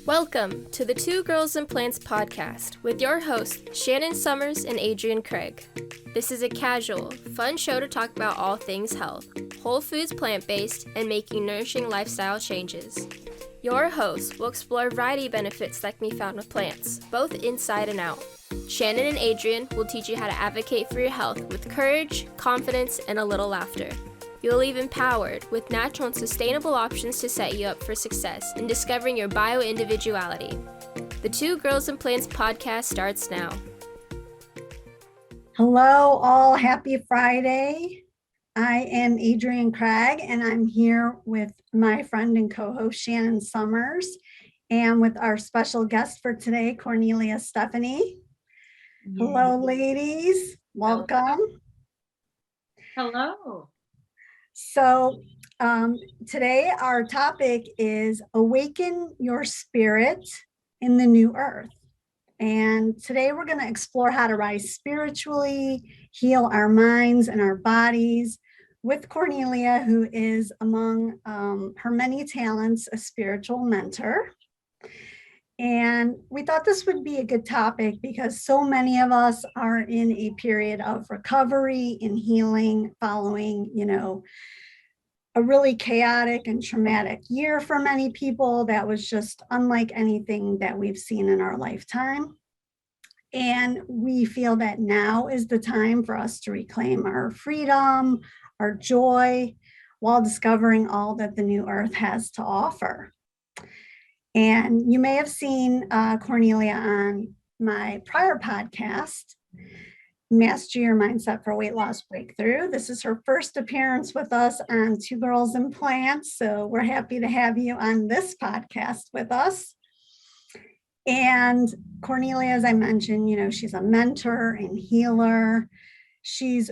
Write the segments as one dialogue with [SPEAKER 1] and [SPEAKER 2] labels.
[SPEAKER 1] Welcome to the Two Girls and Plants podcast with your hosts, Shannon Summers and Adrienne Kraig. This is a casual, fun show to talk about all things health, whole foods plant-based, and making nourishing lifestyle changes. Your hosts will explore a variety of benefits that can be found with plants, both inside and out. Shannon and Adrienne will teach you how to advocate for your health with courage, confidence, and a little laughter. You'll leave empowered with natural and sustainable options to set you up for success in discovering your bio-individuality. The Two Girls and Plants podcast starts now.
[SPEAKER 2] Hello, all. Happy Friday. I am Adrienne Kraig, and I'm here with my friend and co-host Shannon Summers, and with our special guest for today, Kornelia Stephanie. Yay. Hello, ladies. Welcome.
[SPEAKER 3] Hello.
[SPEAKER 2] So today our topic is Awaken Your Spirit in the New Earth. And today we're going to explore how to rise spiritually, heal our minds and our bodies with Kornelia, who is among her many talents, a spiritual mentor. And we thought this would be a good topic because so many of us are in a period of recovery and healing following, a really chaotic and traumatic year for many people that was just unlike anything that we've seen in our lifetime. And we feel that now is the time for us to reclaim our freedom, our joy, while discovering all that the new earth has to offer. And you may have seen Kornelia on my prior podcast, Master Your Mindset for Weight Loss Breakthrough. This is her first appearance with us on Two Girls and Plants. So we're happy to have you on this podcast with us. And Kornelia, as I mentioned, she's a mentor and healer. She's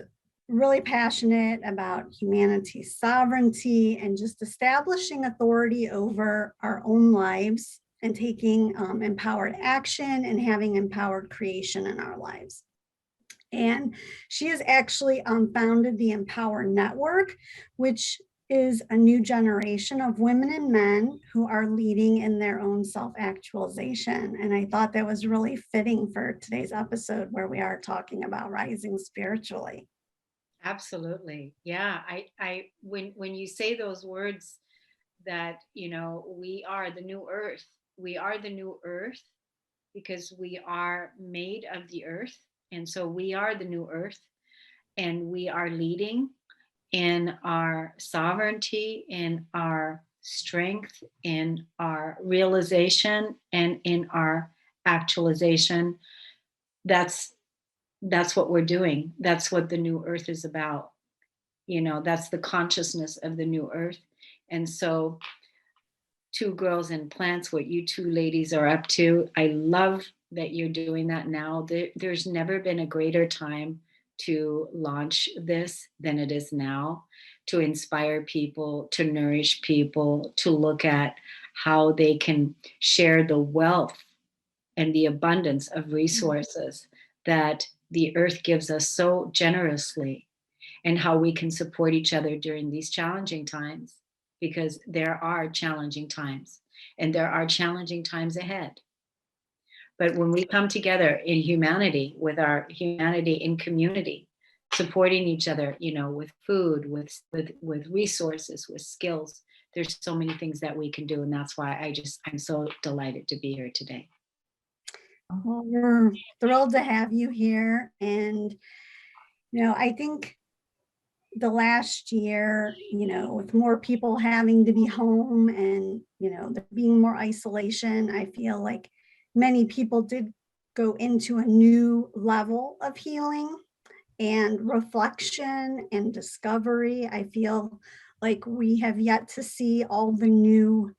[SPEAKER 2] really passionate about humanity's sovereignty and just establishing authority over our own lives and taking empowered action and having empowered creation in our lives. And she has actually founded the Empower Network, which is a new generation of women and men who are leading in their own self-actualization. And I thought that was really fitting for today's episode where we are talking about rising spiritually.
[SPEAKER 3] Absolutely. Yeah. When you say those words that, we are the new earth, we are the new earth because we are made of the earth. And so we are the new earth, and we are leading in our sovereignty, in our strength, in our realization, and in our actualization. That's what we're doing. That's what the new earth is about. That's the consciousness of the new earth. And so Two Girls and Plants, what you two ladies are up to, I love that you're doing that now. There's never been a greater time to launch this than it is now, to inspire people, to nourish people, to look at how they can share the wealth and the abundance of resources that the earth gives us so generously, and how we can support each other during these challenging times, because there are challenging times and there are challenging times ahead. But when we come together in humanity, with our humanity in community, supporting each other, with food, with resources, with skills, there's so many things that we can do. And that's why I'm so delighted to be here today.
[SPEAKER 2] Well, we're thrilled to have you here. And, I think the last year, with more people having to be home and, there being more isolation, I feel like many people did go into a new level of healing and reflection and discovery. I feel like we have yet to see all the new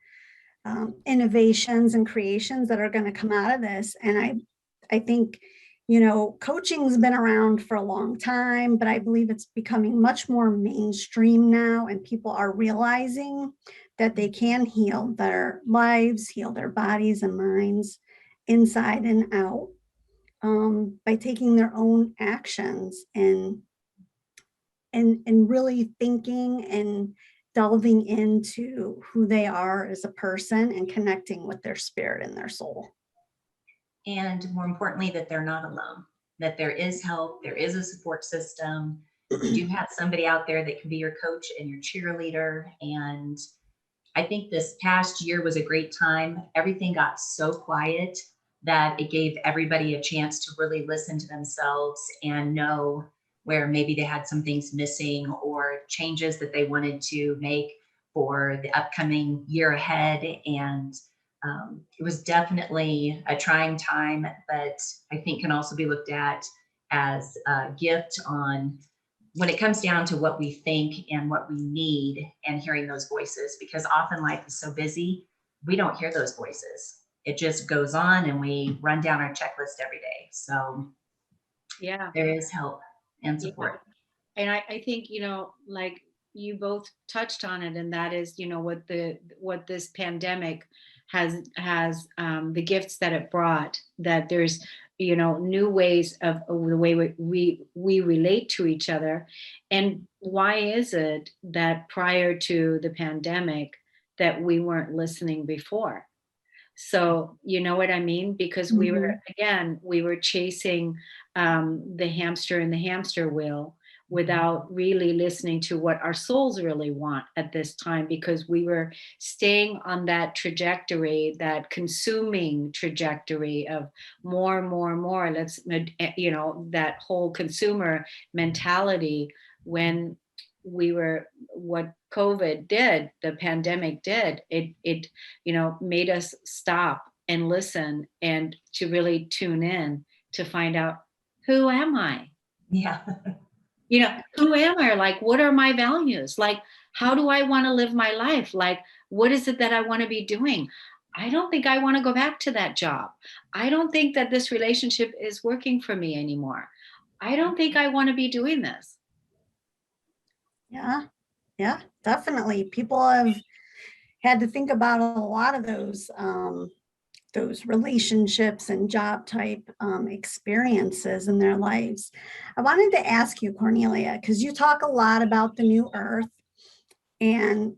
[SPEAKER 2] innovations and creations that are going to come out of this. And I think, coaching's been around for a long time, but I believe it's becoming much more mainstream now, and people are realizing that they can heal their lives, heal their bodies and minds inside and out. by taking their own actions and really thinking and delving into who they are as a person and connecting with their spirit and their soul.
[SPEAKER 4] And more importantly, that they're not alone, that there is help, there is a support system. You do have somebody out there that can be your coach and your cheerleader. And I think this past year was a great time. Everything got so quiet that it gave everybody a chance to really listen to themselves and know where maybe they had some things missing or changes that they wanted to make for the upcoming year ahead. And it was definitely a trying time, but I think can also be looked at as a gift on when it comes down to what we think and what we need and hearing those voices, because often life is so busy, we don't hear those voices. It just goes on and we run down our checklist every day. So
[SPEAKER 3] Yeah.
[SPEAKER 4] there is help and
[SPEAKER 3] Yeah.
[SPEAKER 4] support.
[SPEAKER 3] And I think, like you both touched on it, and that is, what this pandemic has the gifts that it brought, that there's, new ways of the way we relate to each other. And why is it that prior to the pandemic that we weren't listening before? So you know what I mean? Because we were chasing the hamster in the hamster wheel without really listening to what our souls really want at this time, because we were staying on that trajectory, that consuming trajectory of more, more, more. That whole consumer mentality, when what COVID did, the pandemic did, it made us stop and listen and to really tune in to find out, who am I?
[SPEAKER 4] Yeah.
[SPEAKER 3] Who am I? Like, what are my values? Like, how do I want to live my life? Like, what is it that I want to be doing? I don't think I want to go back to that job. I don't think that this relationship is working for me anymore. I don't think I want to be doing this.
[SPEAKER 2] Yeah, definitely. People have had to think about a lot of those relationships and job type experiences in their lives. I wanted to ask you, Kornelia, because you talk a lot about the new earth, and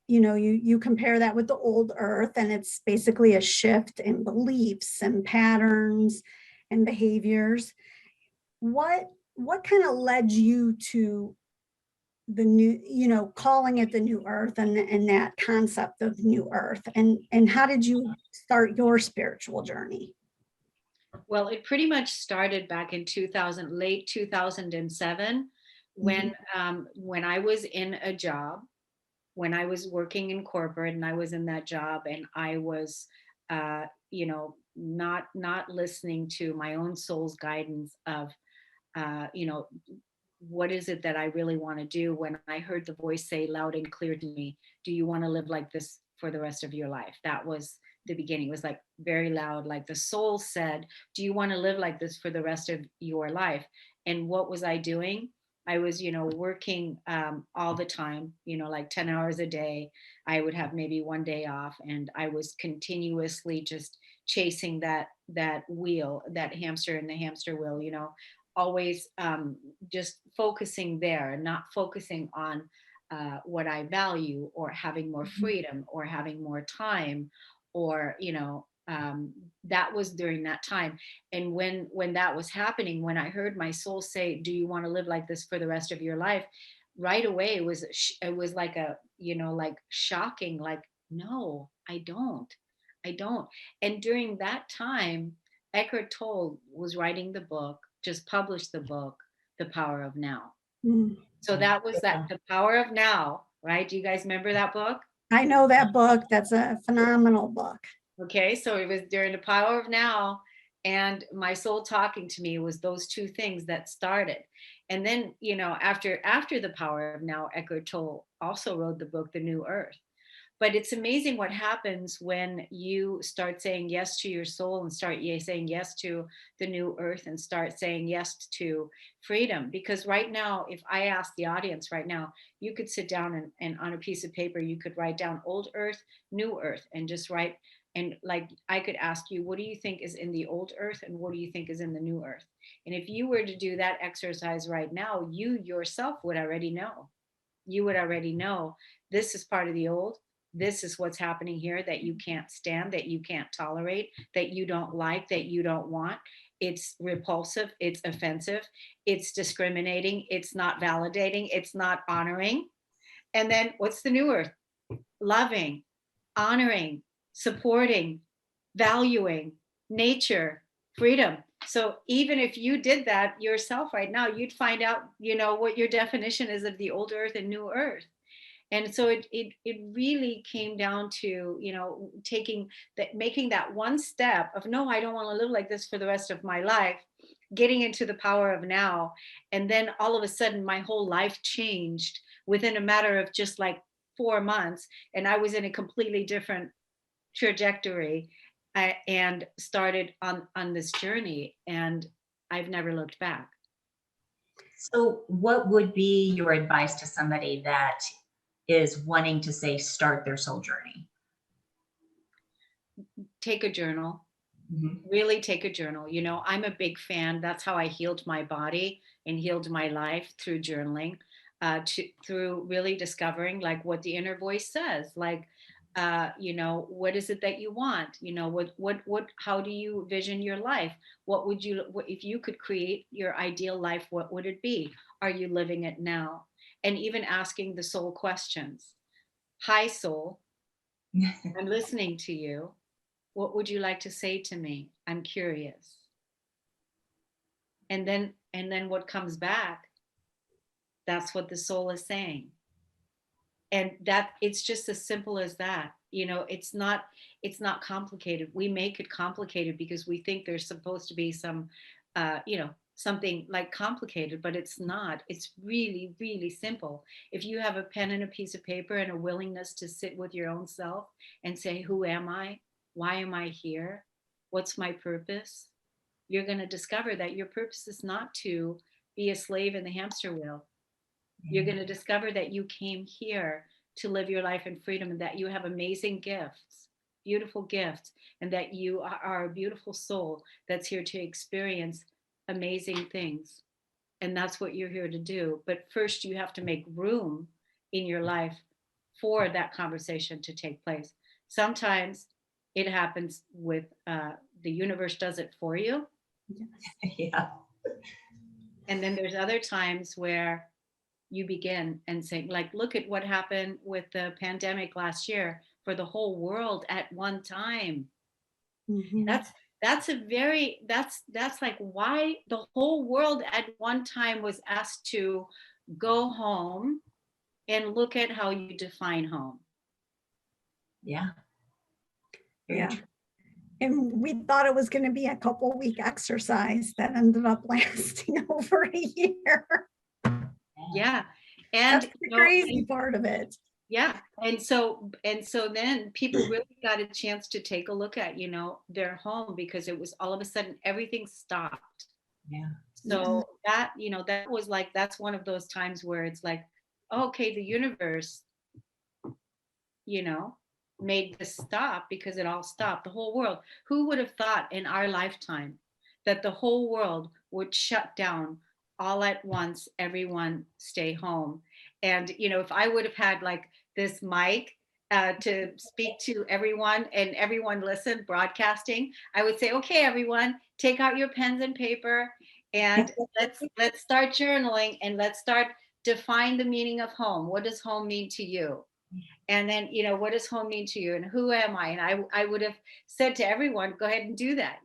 [SPEAKER 2] you compare that with the old earth, and it's basically a shift in beliefs and patterns and behaviors. What kind of led you to the new, calling it the new earth, and that concept of new earth, and how did you start your spiritual journey?
[SPEAKER 3] Well, it pretty much started back in late 2007, when I was in a job, when I was working in corporate, and I was in that job, and I was, not listening to my own soul's guidance of, what is it that I really want to do, when I heard the voice say loud and clear to me, do you want to live like this for the rest of your life? That was the beginning. It was like very loud, like the soul said, do you want to live like this for the rest of your life? And what was I doing? I was, working all the time, like 10 hours a day. I would have maybe one day off, and I was continuously just chasing that wheel, that hamster in the hamster wheel, always just focusing there, not focusing on what I value, or having more freedom, or having more time, or that was during that time. And when that was happening, when I heard my soul say, do you want to live like this for the rest of your life, right away it was like like shocking, like, no, I don't. And during that time, Eckhart Tolle was writing the book, just published the book, The Power of Now.
[SPEAKER 2] Mm.
[SPEAKER 3] So that was that, The Power of Now, right? Do you guys remember that book?
[SPEAKER 2] I know that book. That's a phenomenal book.
[SPEAKER 3] Okay, so it was during The Power of Now, and my soul talking to me was those two things that started. And then, after The Power of Now, Eckhart Tolle also wrote the book, The New Earth. But it's amazing what happens when you start saying yes to your soul, and start saying yes to the new earth, and start saying yes to freedom. Because right now, if I ask the audience right now, you could sit down and on a piece of paper, you could write down old earth, new earth, and just write And like, I could ask you, what do you think is in the old earth and what do you think is in the new earth? And if you were to do that exercise right now, you yourself would already know. You would already know this is part of the old. This is what's happening here that you can't stand, that you can't tolerate, that you don't like, that you don't want. It's repulsive, it's offensive, it's discriminating, it's not validating, it's not honoring. And then what's the new earth? Loving, honoring, supporting, valuing, nature, freedom. So even if you did that yourself right now, you'd find out, what your definition is of the old earth and new earth. And so it really came down to, taking that, making that one step of, no, I don't want to live like this for the rest of my life, getting into the power of now. And then all of a sudden my whole life changed within a matter of just like 4 months. And I was in a completely different trajectory, and started on this journey, and I've never looked back.
[SPEAKER 4] So what would be your advice to somebody that is wanting to, say, start their soul journey?
[SPEAKER 3] Take a journal. Really take a journal. I'm a big fan. That's how I healed my body and healed my life, through journaling, through really discovering like what the inner voice says, like, what is it that you want? How do you vision your life? What if you could create your ideal life, what would it be? Are you living it now? And even asking the soul questions. Hi, soul, I'm listening to you. What would you like to say to me? I'm curious. And then what comes back, that's what the soul is saying. And that, it's just as simple as that. It's not complicated. We make it complicated because we think there's supposed to be some something like complicated, but it's not. It's really, really simple. If you have a pen and a piece of paper and a willingness to sit with your own self and say, who am I? Why am I here? What's my purpose? You're going to discover that your purpose is not to be a slave in the hamster wheel. You're going to discover that you came here to live your life in freedom, and that you have amazing gifts, beautiful gifts, and that you are a beautiful soul that's here to experience amazing things. And that's what you're here to do. But first, you have to make room in your life for that conversation to take place. Sometimes it happens with the universe does it for you.
[SPEAKER 4] Yeah.
[SPEAKER 3] And then there's other times where you begin and say, like, look at what happened with the pandemic last year for the whole world at one time.
[SPEAKER 2] Mhm.
[SPEAKER 3] That's like why the whole world at one time was asked to go home and look at how you define home.
[SPEAKER 4] Yeah.
[SPEAKER 2] Yeah. And we thought it was going to be a couple-week exercise that ended up lasting over a year.
[SPEAKER 3] Yeah. And
[SPEAKER 2] that's the crazy part of it.
[SPEAKER 3] Yeah. And so then people really got a chance to take a look at, their home, because it was all of a sudden everything stopped.
[SPEAKER 4] Yeah.
[SPEAKER 3] So that, that was like, that's one of those times where it's like, okay, the universe, made this stop, because it all stopped. The whole world. Who would have thought in our lifetime that the whole world would shut down all at once, everyone stay home? And, if I would have had like this mic to speak to everyone and everyone listen, broadcasting, I would say, okay, everyone, take out your pens and paper and let's start journaling, and let's start define the meaning of home. What does home mean to you? And then, what does home mean to you, and who am I? And I would have said to everyone, go ahead and do that.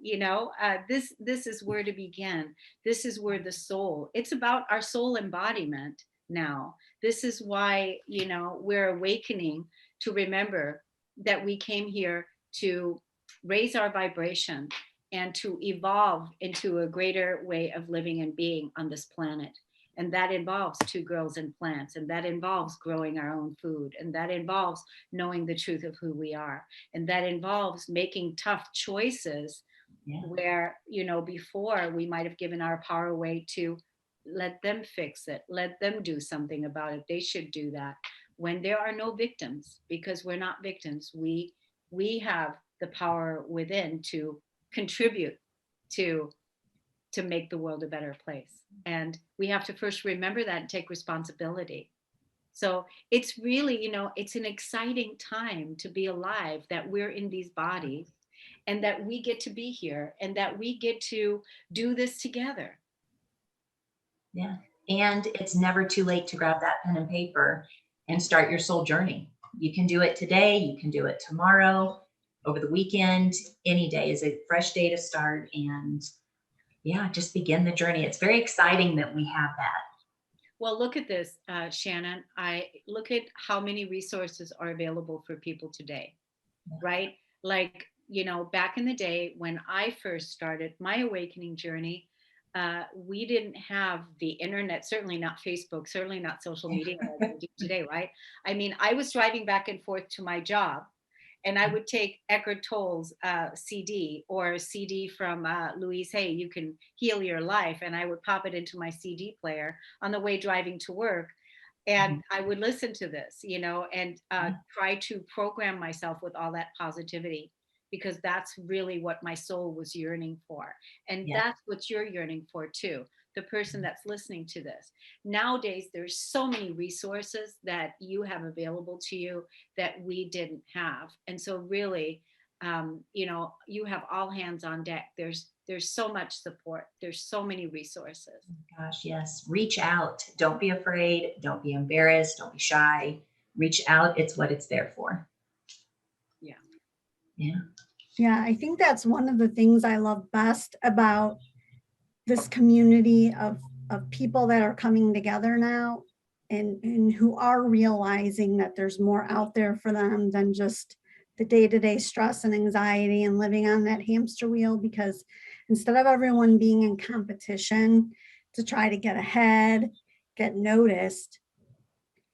[SPEAKER 3] This is where to begin. This is where the soul, it's about our soul embodiment now. This is why, we're awakening to remember that we came here to raise our vibration and to evolve into a greater way of living and being on this planet. And that involves Two Girls and Plants, and that involves growing our own food, and that involves knowing the truth of who we are, and that involves making tough choices where, before we might have given our power away to let them fix it, let them do something about it. They should do that. When there are no victims, because we're not victims, we have the power within to contribute to make the world a better place. And we have to first remember that and take responsibility. So it's really, it's an exciting time to be alive, that we're in these bodies and that we get to be here and that we get to do this together.
[SPEAKER 4] Yeah. And it's never too late to grab that pen and paper and start your soul journey. You can do it today. You can do it tomorrow, over the weekend. Any day is a fresh day to start. And yeah, just begin the journey. It's very exciting that we have that.
[SPEAKER 3] Well, look at this, Shannon. I look at how many resources are available for people today, right? Like, back in the day when I first started my awakening journey, we didn't have the internet, certainly not Facebook, certainly not social media like we do today, right? I mean, I was driving back and forth to my job, and I would take Eckhart Tolle's CD or a CD from Louise Hay, You Can Heal Your Life, and I would pop it into my CD player on the way driving to work. And I would listen to this, and try to program myself with all that positivity, because that's really what my soul was yearning for. And that's what you're yearning for too, the person that's listening to this. Nowadays, there's so many resources that you have available to you that we didn't have. And so really, you have all hands on deck. There's so much support. There's so many resources.
[SPEAKER 4] Gosh, yes. Reach out. Don't be afraid. Don't be embarrassed. Don't be shy. Reach out. It's what it's there for.
[SPEAKER 3] Yeah.
[SPEAKER 4] Yeah.
[SPEAKER 2] Yeah, I think that's one of the things I love best about this community of people that are coming together now and who are realizing that there's more out there for them than just the day-to-day stress and anxiety and living on that hamster wheel. Because instead of everyone being in competition to try to get ahead, get noticed,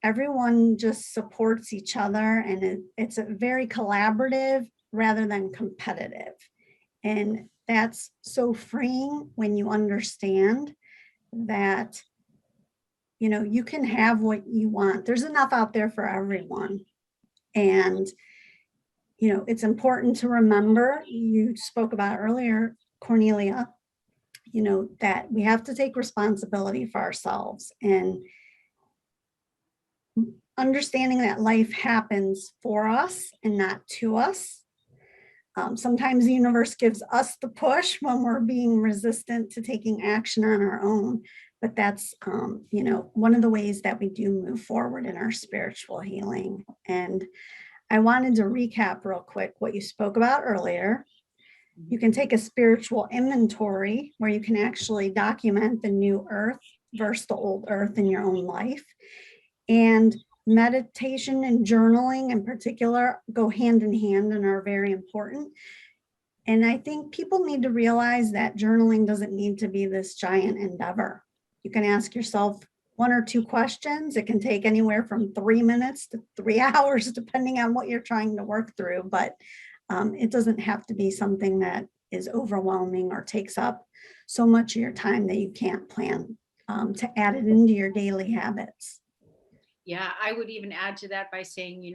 [SPEAKER 2] everyone just supports each other, and it's a very collaborative rather than competitive. And that's so freeing when you understand that, you can have what you want. There's enough out there for everyone. And, it's important to remember, you spoke about earlier, Kornelia, that we have to take responsibility for ourselves and understanding that life happens for us and not to us. Sometimes the universe gives us the push when we're being resistant to taking action on our own. But that's, one of the ways that we do move forward in our spiritual healing. And I wanted to recap real quick what you spoke about earlier. You can take a spiritual inventory where you can actually document the new earth versus the old earth in your own life. And meditation and journaling in particular go hand in hand and are very important. And I think people need to realize that journaling doesn't need to be this giant endeavor. You can ask yourself 1 or 2 questions. It can take anywhere from 3 minutes to 3 hours, depending on what you're trying to work through. But it doesn't have to be something that is overwhelming or takes up so much of your time that you can't plan to add it into your daily habits.
[SPEAKER 3] Yeah, I would even add to that by saying,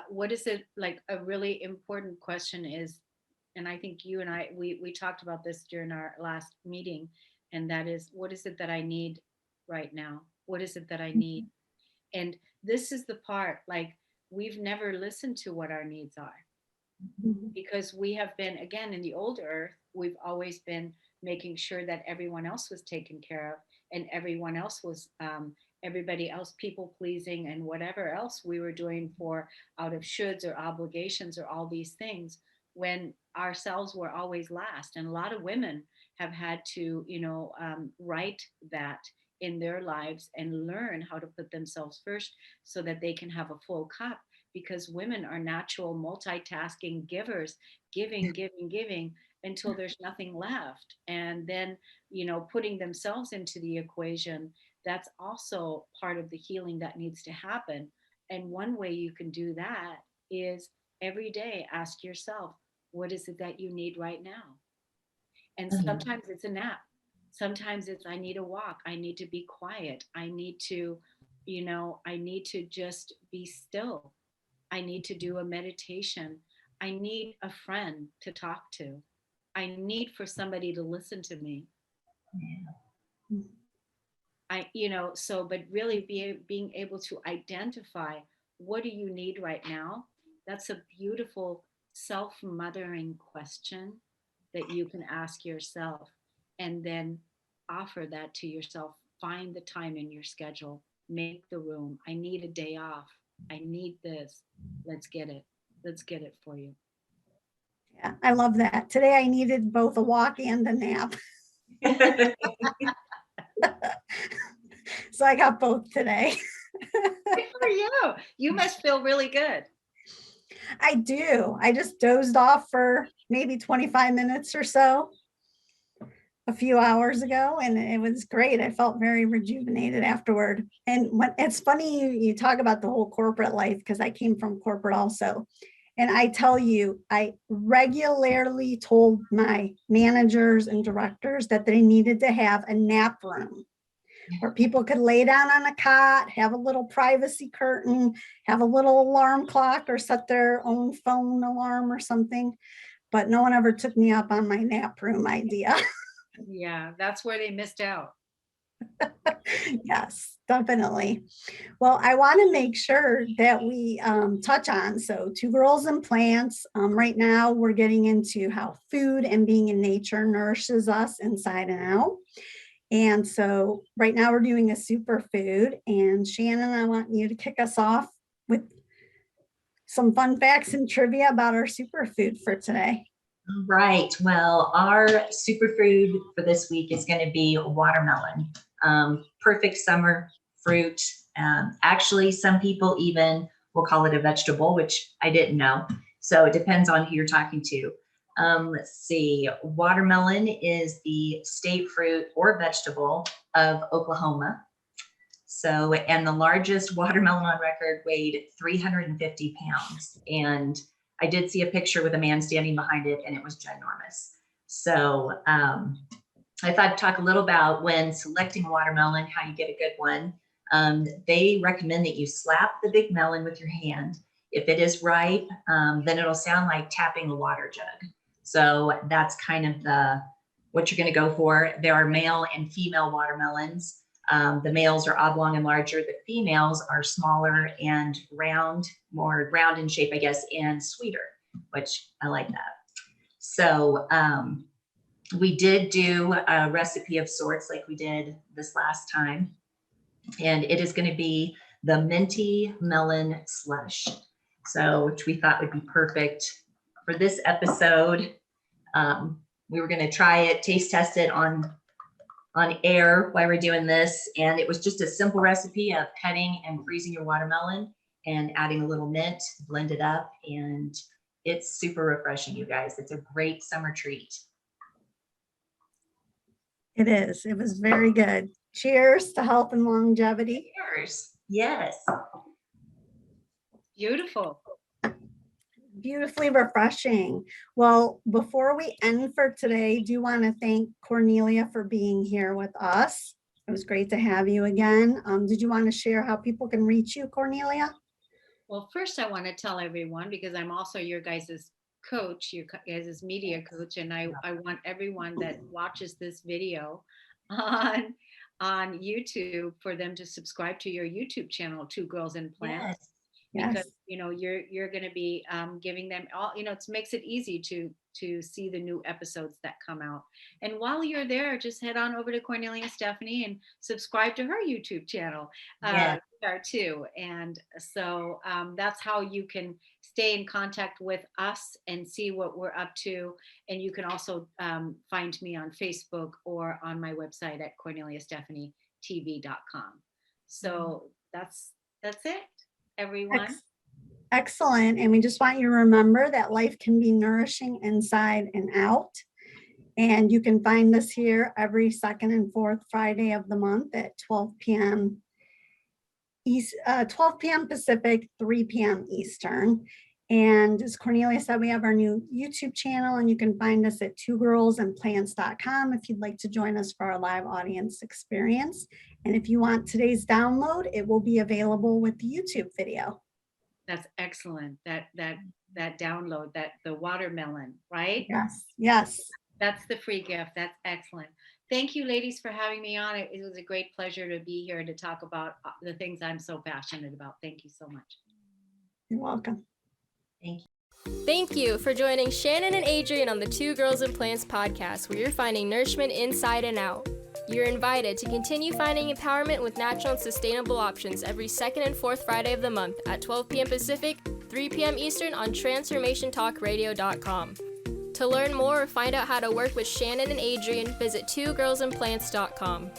[SPEAKER 3] what is it, like a really important question is, and I think you and I, we talked about this during our last meeting, and that is, what is it that I need right now? What is it that I need? And this is the part, like, we've never listened to what our needs are, because we have been, again, in the old earth, we've always been making sure that everyone else was taken care of, and everyone else was, everybody else people pleasing, and whatever else we were doing for out of shoulds or obligations or all these things, when ourselves were always last. And a lot of women have had to, write that in their lives and learn how to put themselves first so that they can have a full cup, because women are natural multitasking givers, giving until there's nothing left. And then, putting themselves into the equation, that's also part of the healing that needs to happen. And one way you can do that is every day ask yourself, what is it that you need right now? And sometimes it's a nap. Sometimes it's, I need a walk. I need to be quiet. I need to, I need to just be still. I need to do a meditation. I need a friend to talk to. I need for somebody to listen to me.
[SPEAKER 4] Yeah.
[SPEAKER 3] But really being able to identify what do you need right now. That's a beautiful self-mothering question that you can ask yourself, and then offer that to yourself. Find the time in your schedule, make the room. I need a day off. I need this. Let's get it. Let's get it for you.
[SPEAKER 2] Yeah, I love that. Today I needed both a walk and a nap. So I got both today.
[SPEAKER 3] Good for you. You must feel really good.
[SPEAKER 2] I do. I just dozed off for maybe 25 minutes or so a few hours ago, and it was great. I felt very rejuvenated afterward. And it's funny you talk about the whole corporate life, because I came from corporate also. And I tell you, I regularly told my managers and directors that they needed to have a nap room where people could lay down on a cot, have a little privacy curtain, have a little alarm clock, or set their own phone alarm or something. But no one ever took me up on my nap room idea.
[SPEAKER 3] Yeah, that's where they missed out.
[SPEAKER 2] Yes, definitely. Well, I want to make sure that we touch on, so Two Girls and Plants. Right now, we're getting into how food and being in nature nourishes us inside and out. And so right now we're doing a superfood. And Shannon, I want you to kick us off with some fun facts and trivia about our superfood for today.
[SPEAKER 4] Right. Well, our superfood for this week is going to be watermelon. Perfect summer fruit. Actually, some people even will call it a vegetable, which I didn't know. So it depends on who you're talking to. Let's see. Watermelon is the state fruit or vegetable of Oklahoma. So, and the largest watermelon on record weighed 350 pounds. And I did see a picture with a man standing behind it, and it was ginormous. So I thought I'd talk a little about when selecting watermelon, how you get a good one. They recommend that you slap the big melon with your hand. If it is ripe, then it'll sound like tapping a water jug. So that's kind of what you're going to go for. There are male and female watermelons. The males are oblong and larger. The females are smaller and round, more round in shape, I guess, and sweeter, which I like that. So we did do a recipe of sorts like we did this last time. And it is going to be the minty melon slush. So, which we thought would be perfect for this episode. We were going to try it, taste test it on air while we're doing this. And it was just a simple recipe of cutting and freezing your watermelon and adding a little mint, blend it up. And it's super refreshing, you guys. It's a great summer treat.
[SPEAKER 2] It is. It was very good. Cheers to health and longevity.
[SPEAKER 4] Cheers. Yes.
[SPEAKER 3] Beautiful.
[SPEAKER 2] Beautifully refreshing. Well, before we end for today, I do want to thank Kornelia for being here with us. It was great to have you again. Did you want to share how people can reach you, Kornelia?
[SPEAKER 3] Well, first I want to tell everyone, because I'm also your guys' coach, your guys' media coach, and I want everyone that watches this video on YouTube for them to subscribe to your YouTube channel, Two Girls and Plants.
[SPEAKER 4] Yes.
[SPEAKER 3] Because you're going to be giving them all, it makes it easy to see the new episodes that come out. And while you're there, just head on over to Kornelia Stephanie and subscribe to her YouTube channel there too. And so that's how you can stay in contact with us and see what we're up to. And you can also find me on Facebook or on my website at KorneliaStephanieTV.com. So that's it. Everyone.
[SPEAKER 2] Excellent. And we just want you to remember that life can be nourishing inside and out. And you can find us here every second and fourth Friday of the month at 12 p.m. 12 p.m. Pacific, 3 p.m. Eastern. And as Kornelia said, we have our new YouTube channel, and you can find us at twogirlsandplants.com if you'd like to join us for our live audience experience. And if you want today's download, it will be available with the YouTube video.
[SPEAKER 3] That's excellent. That download, that the watermelon, right?
[SPEAKER 2] Yes, yes.
[SPEAKER 3] That's the free gift. That's excellent. Thank you, ladies, for having me on. It was a great pleasure to be here to talk about the things I'm so passionate about. Thank you so much.
[SPEAKER 2] You're welcome.
[SPEAKER 4] Thank you.
[SPEAKER 1] Thank you for joining Shannon and Adrienne on the Two Girls and Plants podcast, where you're finding nourishment inside and out. You're invited to continue finding empowerment with natural and sustainable options every second and fourth Friday of the month at 12 p.m. Pacific, 3 p.m. Eastern on TransformationTalkRadio.com. To learn more or find out how to work with Shannon and Adrienne, visit twogirlsandplants.com.